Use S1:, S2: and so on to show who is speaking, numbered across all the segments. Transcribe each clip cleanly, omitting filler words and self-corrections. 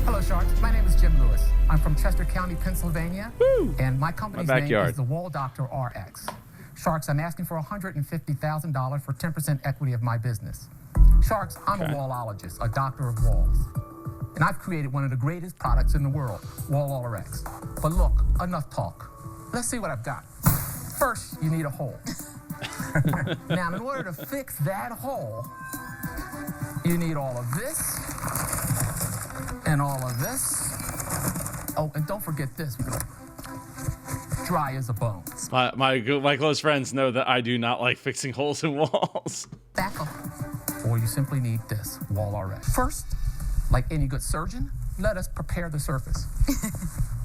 S1: Hello, Sharks. My name is Jim Lewis. I'm from Chester County, Pennsylvania. Woo! And my company's name is the Wall Doctor RX. Sharks, I'm asking for $150,000 for 10% equity of my business. Sharks, I'm a wallologist, a doctor of walls. And I've created one of the greatest products in the world, Wall RX. But look, enough talk. Let's see what I've got. First, you need a hole. Now, in order to fix that hole, you need all of this and all of this. Oh, and don't forget this. Dry as a bone.
S2: My close friends know that I do not like fixing holes in walls.
S1: Back up. Or you simply need this, Wall RX. First, like any good surgeon, let us prepare the surface.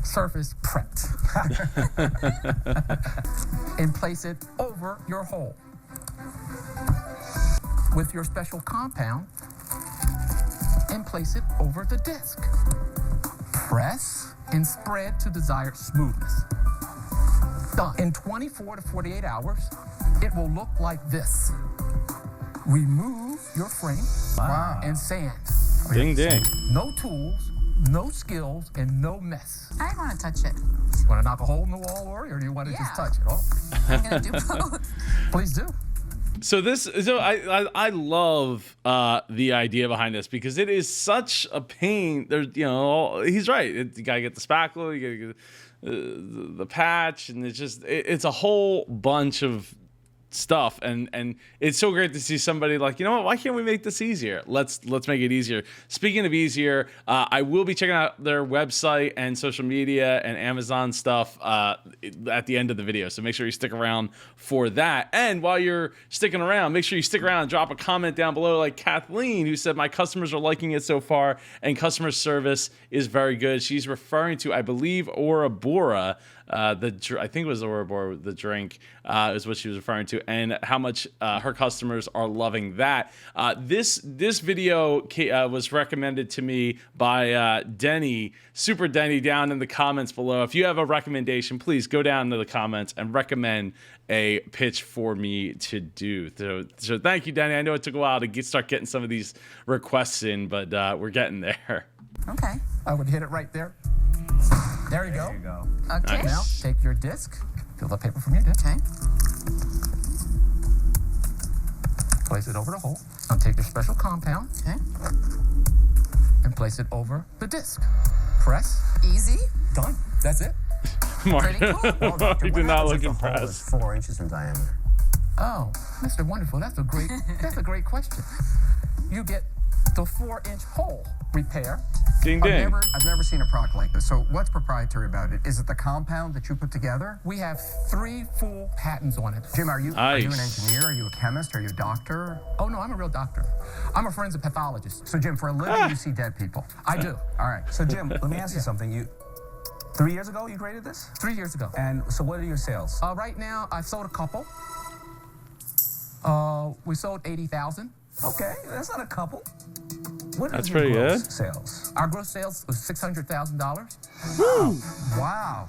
S1: Surface prepped. And place it over your hole. With your special compound, and place it over the disc. Press and spread to desired smoothness. Done. In 24 to 48 hours, it will look like this. Remove your frame and sand.
S2: Ding, ding.
S1: No tools, no skills, and no mess.
S3: I want to touch it.
S1: Want to knock a hole in the wall, Lori, or do you want to just touch it? Oh.
S3: I'm going to do both.
S1: Please do.
S2: So I love the idea behind this because it is such a pain. There's, he's right. You gotta get the spackle, you gotta get the patch, and it's a whole bunch of stuff, and it's so great to see somebody like, you know what, why can't we make this easier? Let's make it easier. Speaking of easier, I will be checking out their website and social media and Amazon stuff at the end of the video, so make sure you stick around for that. And while you're sticking around, make sure you stick around and drop a comment down below, like Kathleen, who said my customers are liking it so far and customer service is very good. She's referring to, I believe, Ora Bora. I think it was Ora Bora, the drink is what she was referring to, and how much her customers are loving that. This video was recommended to me by Denny, Super Denny, down in the comments below. If you have a recommendation, please go down to the comments and recommend a pitch for me to do. So thank you, Denny. I know it took a while to start getting some of these requests in, but we're getting there.
S3: Okay.
S1: I would hit it right there. There you go.
S4: There you go.
S3: Okay.
S1: Now, take your disc, fill the paper from your disc.
S3: Okay.
S1: Place it over the hole. Now take your special compound.
S3: Okay.
S1: And place it over the disc. Press.
S3: Easy.
S1: Done. That's it.
S3: Pretty cool.
S4: Well, doctor,
S2: He
S4: what
S2: did not
S4: happens
S2: look
S4: if the hole
S2: impressed.
S4: is 4 inches in diameter?
S1: Oh, Mr. Wonderful, that's a great question. You get the 4-inch hole repair.
S2: Ding, ding.
S5: I've never seen a product like this. So what's proprietary about it? Is it the compound that you put together?
S1: We have 3 full patents on it.
S5: Jim, are you an
S2: Nice.
S5: engineer? Are you a chemist? Are you a doctor?
S1: Oh, no, I'm a real doctor. I'm a forensic pathologist.
S5: So, Jim, for a living, you see dead people.
S1: I do.
S5: All right.
S4: So, Jim, let me ask you something. 3 years ago, you created this?
S1: 3 years ago.
S4: And so what are your sales?
S1: Right now, I've sold a couple. We sold 80,000.
S4: Okay, that's not a couple. What
S2: That's
S4: is your
S2: pretty
S4: gross
S2: good.
S4: sales?
S1: Our gross sales was $600,000.
S5: Wow.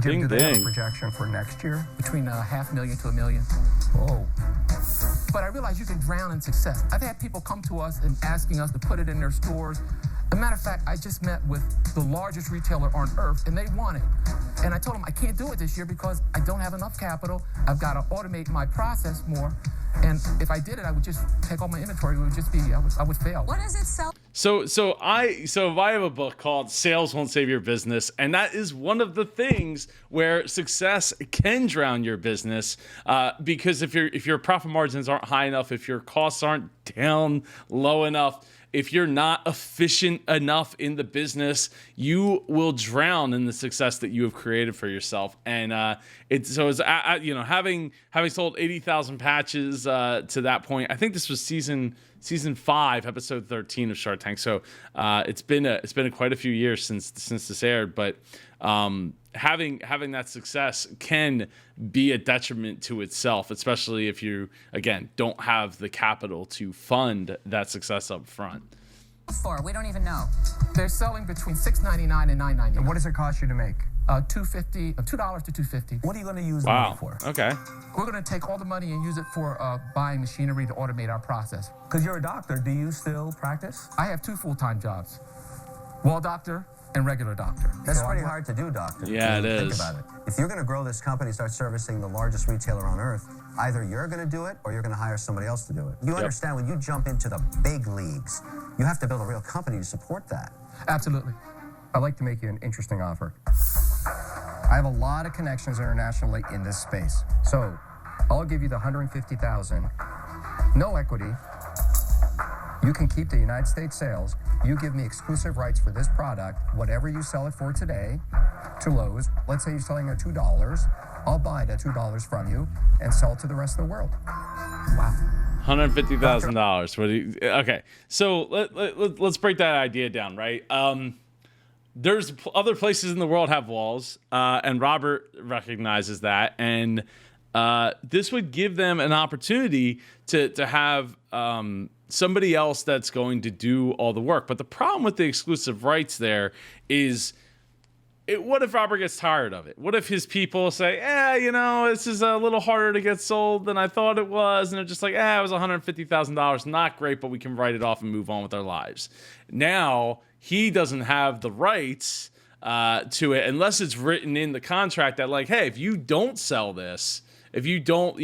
S5: Jim,
S2: Ding,
S5: do they have a
S2: ding.
S5: projection for next year?
S1: Between $500,000 to $1 million.
S4: Oh.
S1: But I realize you can drown in success. I've had people come to us and asking us to put it in their stores. As a matter of fact, I just met with the largest retailer on earth, and they want it. And I told them I can't do it this year because I don't have enough capital. I've got to automate my process more. And if I did it, I would just take all my inventory. It would just be, I would fail.
S3: What does it sell?
S2: So I have a book called Sales Won't Save Your Business, and that is one of the things where success can drown your business, because if your profit margins aren't high enough, if your costs aren't down low enough, if you're not efficient enough in the business, you will drown in the success that you have created for yourself. And having sold 80,000 patches to that point, I think this was season 5, episode 13 of Shark Tank. So it's been quite a few years since this aired, but having that success can be a detriment to itself, especially if you, again, don't have the capital to fund that success up front.
S3: For we don't even know.
S1: They're selling between $6.99 and $9.99.
S5: And what does it cost you to make?
S1: $2.50 to $2.50.
S4: What are you going to use the money for?
S2: Okay.
S1: We're going to take all the money and use it for buying machinery to automate our process.
S4: Because you're a doctor, do you still practice?
S1: I have 2 full-time jobs. Wall doctor and regular doctor.
S5: That's
S1: So
S5: pretty
S1: I'm-
S5: hard to do, doctor.
S2: Yeah, it
S5: Think
S2: is.
S5: about it. If you're going to grow this company, start servicing the largest retailer on earth, either you're going to do it or you're going to hire somebody else to do it. You understand when you jump into the big leagues, you have to build a real company to support that.
S1: Absolutely.
S6: I'd like to make you an interesting offer. I have a lot of connections internationally in this space. So I'll give you the $150,000, no equity. You can keep the United States sales. You give me exclusive rights for this product, whatever you sell it for today to Lowe's. Let's say you're selling it at $2. I'll buy it at $2 from you and sell it to the rest of the world.
S1: Wow.
S2: $150,000. What do you, okay, so let's break that idea down, right? There's other places in the world have walls, and Robert recognizes that, and this would give them an opportunity to have somebody else that's going to do all the work. But the problem with the exclusive rights there is, what if Robert gets tired of it? What if his people say, this is a little harder to get sold than I thought it was, and they're just like, it was $150,000, not great, but we can write it off and move on with our lives. Now he doesn't have the rights to it unless it's written in the contract that, like, hey, if you don't sell this, if you don't,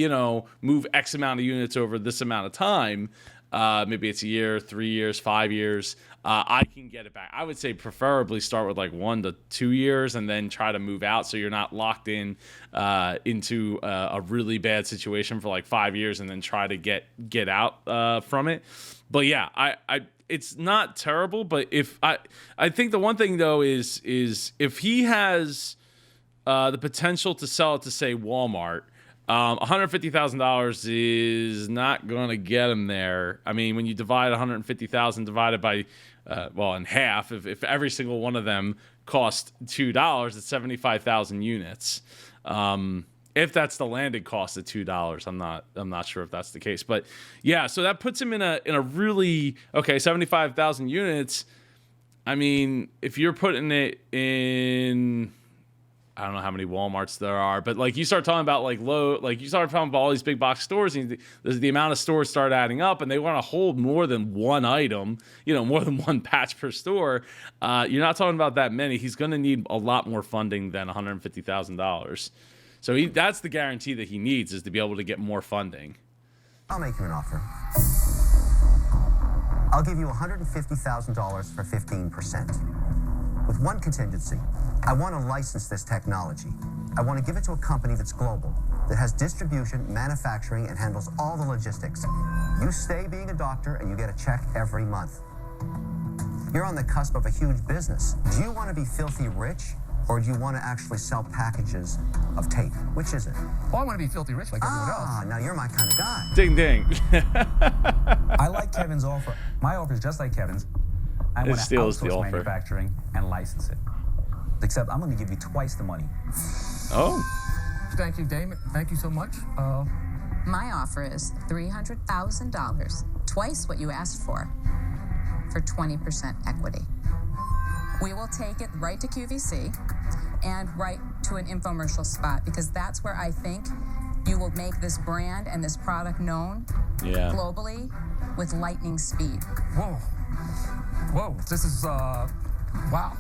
S2: move X amount of units over this amount of time, maybe it's a year, 3 years, 5 years, I can get it back. I would say preferably start with like 1 to 2 years and then try to move out, so you're not locked in into a really bad situation for like 5 years and then try to get out from it. But yeah, I it's not terrible. But if I think the one thing though is if he has the potential to sell it to, say, Walmart, $150,000 is not going to get him there. I mean, when you divide 150,000 divided by, in half, if every single one of them cost $2, it's 75,000 units. If that's the landed cost of $2, I'm not sure if that's the case, but yeah, so that puts him in a really, 75,000 units. I mean, if you're putting it in, I don't know how many Walmarts there are, but like you start talking about you start talking about all these big box stores, and the amount of stores start adding up, and they want to hold more than one item, more than one patch per store. You're not talking about that many. He's going to need a lot more funding than $150,000. So that's the guarantee that he needs, is to be able to get more funding.
S5: I'll make you an offer. I'll give you $150,000 for 15%. With one contingency. I want to license this technology. I want to give it to a company that's global, that has distribution, manufacturing, and handles all the logistics. You stay being a doctor, and you get a check every month. You're on the cusp of a huge business. Do you want to be filthy rich, or do you want to actually sell packages of tape? Which is it?
S1: Well, I want to be filthy rich like everyone else.
S5: Now you're my kind of guy.
S2: Ding, ding.
S4: I like Kevin's offer. My offer is just like Kevin's. I want to
S2: steals the
S4: outsource
S2: offer.
S4: manufacturing and license it. Except I'm going to give you twice the money.
S2: Oh.
S1: Thank you, Damon. Thank you so much.
S3: My offer is $300,000, twice what you asked for 20% equity. We will take it right to QVC and right to an infomercial spot, because that's where I think you will make this brand and this product known globally with lightning speed.
S1: Whoa, this is, wow.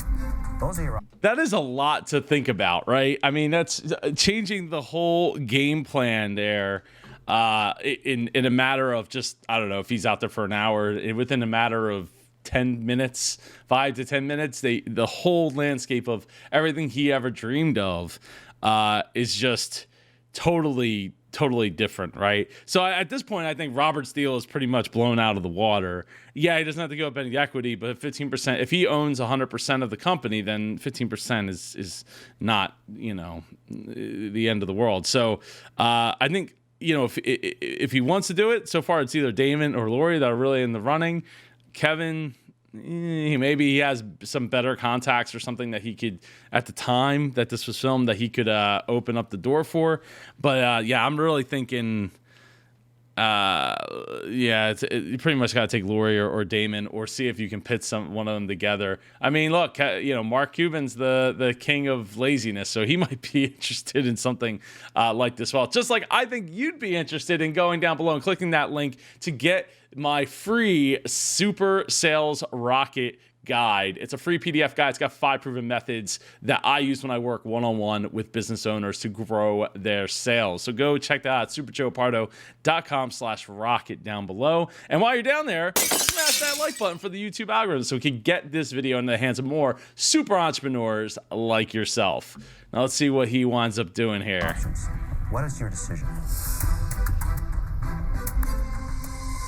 S5: Those are your...
S2: That is a lot to think about, right? I mean, that's changing the whole game plan there in a matter of just, I don't know, if he's out there for an hour, within a matter of 10 minutes, 5 to 10 minutes, the whole landscape of everything he ever dreamed of is just totally different, right? So at this point, I think Robert's deal is pretty much blown out of the water. Yeah, he doesn't have to go up any equity, but 15%, if he owns 100% of the company, then 15% is not, the end of the world. So I think, if he wants to do it, so far it's either Damon or Lori that are really in the running. Kevin, maybe he has some better contacts or something that he could, at the time that this was filmed, that he could open up the door for. But I'm really thinking, you pretty much got to take Lori or Damon, or see if you can pit one of them together. I mean, look, Mark Cuban's the king of laziness, so he might be interested in something like this. Well, just like I think you'd be interested in going down below and clicking that link to get my free Super Sales Rocket guide. It's a free PDF guide. It's got 5 proven methods that I use when I work one-on-one with business owners to grow their sales. So go check that out at superjoepardo.com/rocket down below. And while you're down there, smash that like button for the YouTube algorithm so we can get this video into the hands of more super entrepreneurs like yourself. Now let's see what he winds up doing here.
S5: Options. What is your decision?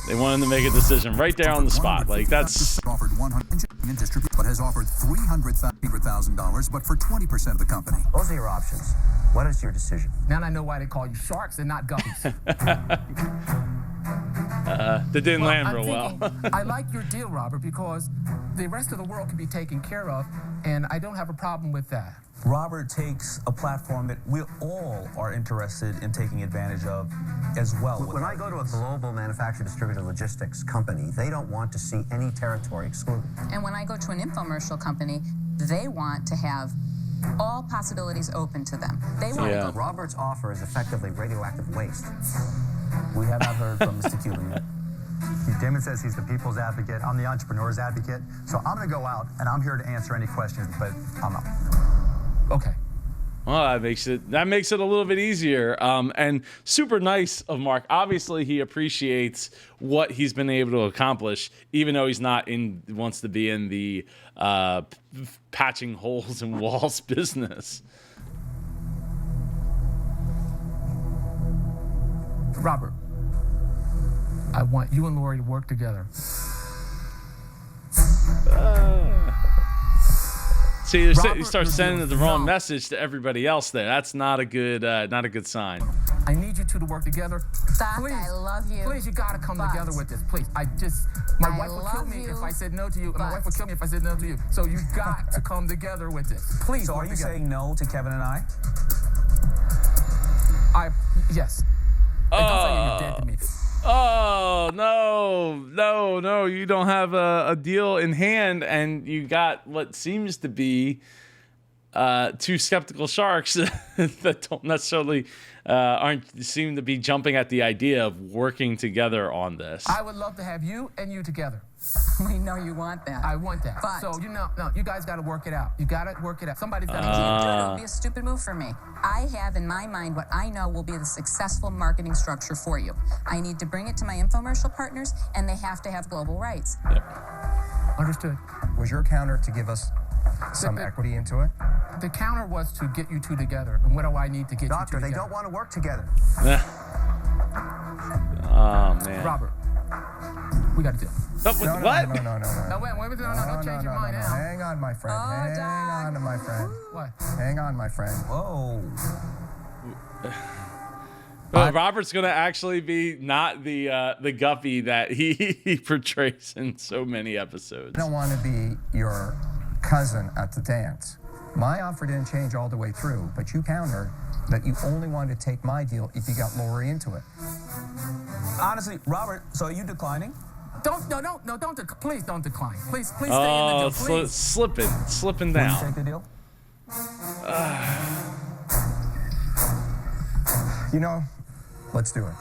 S2: They want him to make a decision right there on the spot. Like, that's...
S7: Offered 100 in distribute, but has offered $300,000, but for 20% of the company.
S5: Those are your options. What is your decision?
S1: Now I know why they call you sharks and not guppies.
S2: That didn't land real well.
S1: I like your deal, Robert, because the rest of the world can be taken care of, and I don't have a problem with that.
S4: Robert takes a platform that we all are interested in taking advantage of as well.
S5: When I go to a global manufacturer, distributor, logistics company, they don't want to see any territory excluded.
S3: And when I go to an infomercial company, they want to have all possibilities open to them. They want to go.
S5: Robert's offer is effectively radioactive waste.
S4: We have not heard from Mr. Cuban yet.
S8: Damon says he's the people's advocate. I'm the entrepreneur's advocate. So I'm going to go out, and I'm here to answer any questions, but I'm out.
S1: Okay.
S2: Well, that makes it a little bit easier, and super nice of Mark. Obviously, he appreciates what he's been able to accomplish, even though he's not wants to be in the patching holes in walls business.
S1: Robert, I want you and Lori to work together.
S2: See, you start sending the wrong message to everybody else there. That's not a good sign.
S1: I need you two to work together.
S3: Doc,
S1: Please,
S3: I love you.
S1: Please, you gotta come together with this. Please, my wife would kill me if I said no to you, and my wife would kill me if I said no to you. So you got to come together with this. Please.
S4: So are you saying no to Kevin and I?
S1: Yes. Don't say you're dead to me.
S2: Oh, no, you don't have a deal in hand, and you got what seems to be 2 skeptical sharks that don't necessarily seem to be jumping at the idea of working together on this.
S1: I would love to have you and you together.
S3: We know you want that.
S1: I want that.
S3: But
S1: so, you guys got to work it out. You got to work it out. Somebody's got to
S3: do it. It would be a stupid move for me. I have in my mind what I know will be the successful marketing structure for you. I need to bring it to my infomercial partners, and they have to have global rights.
S1: Understood.
S6: Was your counter to give us some equity into it?
S1: The counter was to get you two together. And what do I need to get
S5: Doctor,
S1: you two
S5: they
S1: together?
S5: don't want to work together.
S2: Oh, man.
S1: Robert, we got a deal.
S2: What?
S6: No,
S1: wait, don't change your mind now.
S6: Hang on, my friend. Hang on, my friend.
S1: What?
S6: Hang on, my friend.
S4: Whoa.
S2: Well, Robert's gonna actually be not the guppy that he portrays in so many episodes.
S6: I don't want to be your cousin at the dance. My offer didn't change all the way through, but you countered that you only wanted to take my deal if you got Lori into it.
S4: Honestly, Robert, so are you declining?
S1: Please don't decline. Please stay in the deal, please.
S2: Slipping
S4: Will you
S2: down.
S4: take the deal?
S6: Let's do it.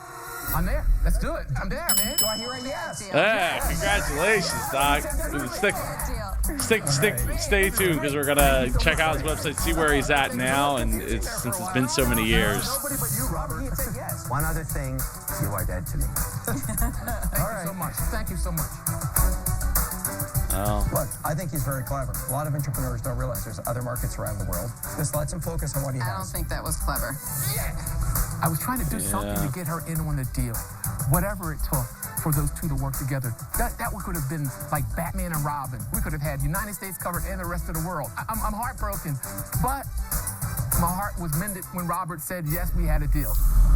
S1: I'm there. Let's do it. I'm there, man.
S6: Do I hear a yes?
S2: Hey, congratulations, Doc. Stay tuned because we're gonna check out his website, see where he's at now, and since it's been so many years.
S5: Nobody but you, Robert. Yes. One other thing, you are dead to me.
S1: Thank you so much. Thank you so much.
S2: Oh.
S6: Look, I think he's very clever. A lot of entrepreneurs don't realize there's other markets around the world. Just lets him focus on what he
S3: I don't
S6: has.
S3: think that was clever.
S1: I was trying to do something to get her in on the deal. Whatever it took for those two to work together. That could have been like Batman and Robin. We could have had United States covered and the rest of the world. I'm heartbroken, but my heart was mended when Robert said, yes, we had a deal.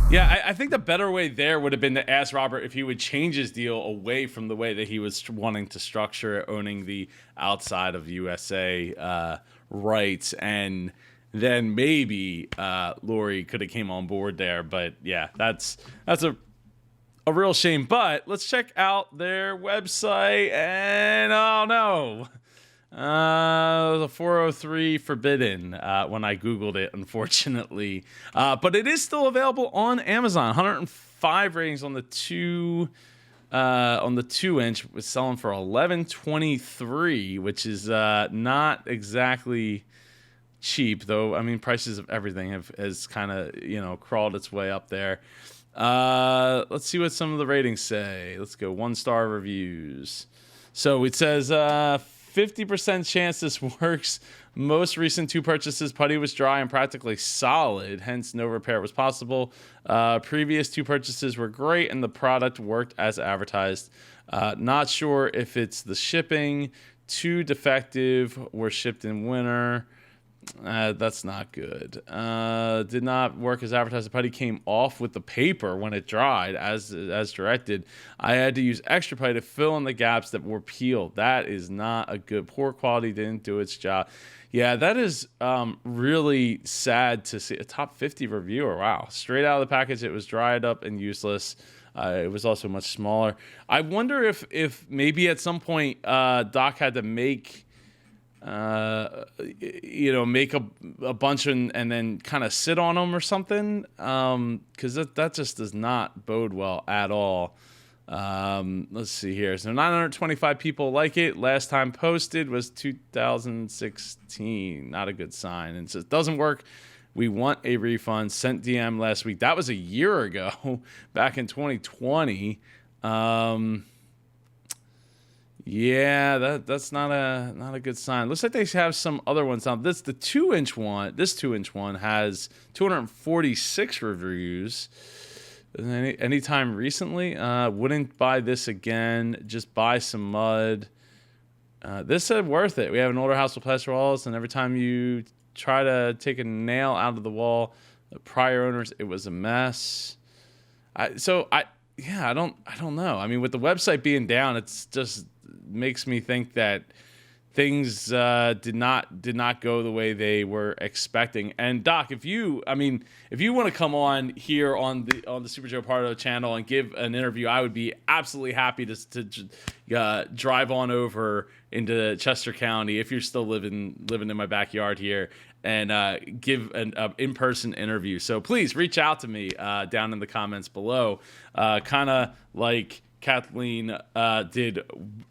S2: Yeah, I think the better way there would have been to ask Robert if he would change his deal away from the way that he was wanting to structure it, owning the outside of USA rights, and then maybe Lori could have came on board there. But yeah, that's a real shame. But let's check out their website, and oh no. The 403 forbidden when I Googled it, unfortunately. But it is still available on Amazon. 105 ratings on the 2 on the 2-inch was selling for $11.23, which is not exactly cheap, though. I mean, prices of everything has kind of crawled its way up there. Let's see what some of the ratings say. Let's go 1-star reviews. So it says 50% chance this works. Most recent 2 purchases, putty was dry and practically solid, hence no repair was possible. Previous 2 purchases were great and the product worked as advertised. Not sure if it's the shipping. 2 defective, were shipped in winter. That's not good. Did not work as advertised. The putty came off with the paper when it dried, as directed. I had to use extra putty to fill in the gaps that were peeled. That is not a good. Poor quality, didn't do its job. Yeah, that is really sad to see. A top 50 reviewer. Wow. Straight out of the package, it was dried up and useless. It was also much smaller. I wonder if maybe at some point Doc had to make make a bunch and then kind of sit on them or something, because that just does not bode well at all. Let's see here. So 925 people like it. Last time posted was 2016. Not a good sign. And it says, doesn't work. We want a refund. Sent DM last week. That was a year ago, back in 2020. Yeah, that's not a good sign. Looks like they have some other ones now. The 2-inch one. This 2-inch one has 246 reviews. Anytime recently, wouldn't buy this again. Just buy some mud. This said worth it. We have an older house with plaster walls, and every time you try to take a nail out of the wall, the prior owners, it was a mess. I don't know. I mean, with the website being down, it's just makes me think that things did not go the way they were expecting. And Doc, if you want to come on here on the Super Joe Pardo channel and give an interview, I would be absolutely happy to drive on over into Chester County if you're still living in my backyard here and give an in-person interview. So please reach out to me down in the comments below, kind of like Kathleen did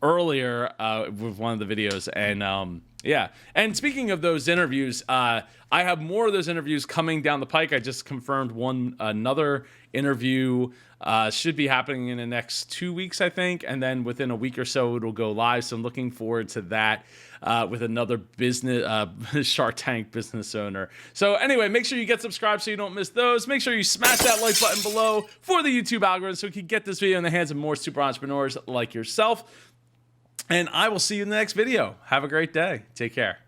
S2: earlier with one of the videos. And yeah. And speaking of those interviews, I have more of those interviews coming down the pike. I just confirmed another interview should be happening in the next 2 weeks, I think. And then within a week or so, it'll go live. So I'm looking forward to that with another business Shark Tank business owner. So anyway, make sure you get subscribed so you don't miss those. Make sure you smash that like button below for the YouTube algorithm so we can get this video in the hands of more super entrepreneurs like yourself. And I will see you in the next video. Have a great day. Take care.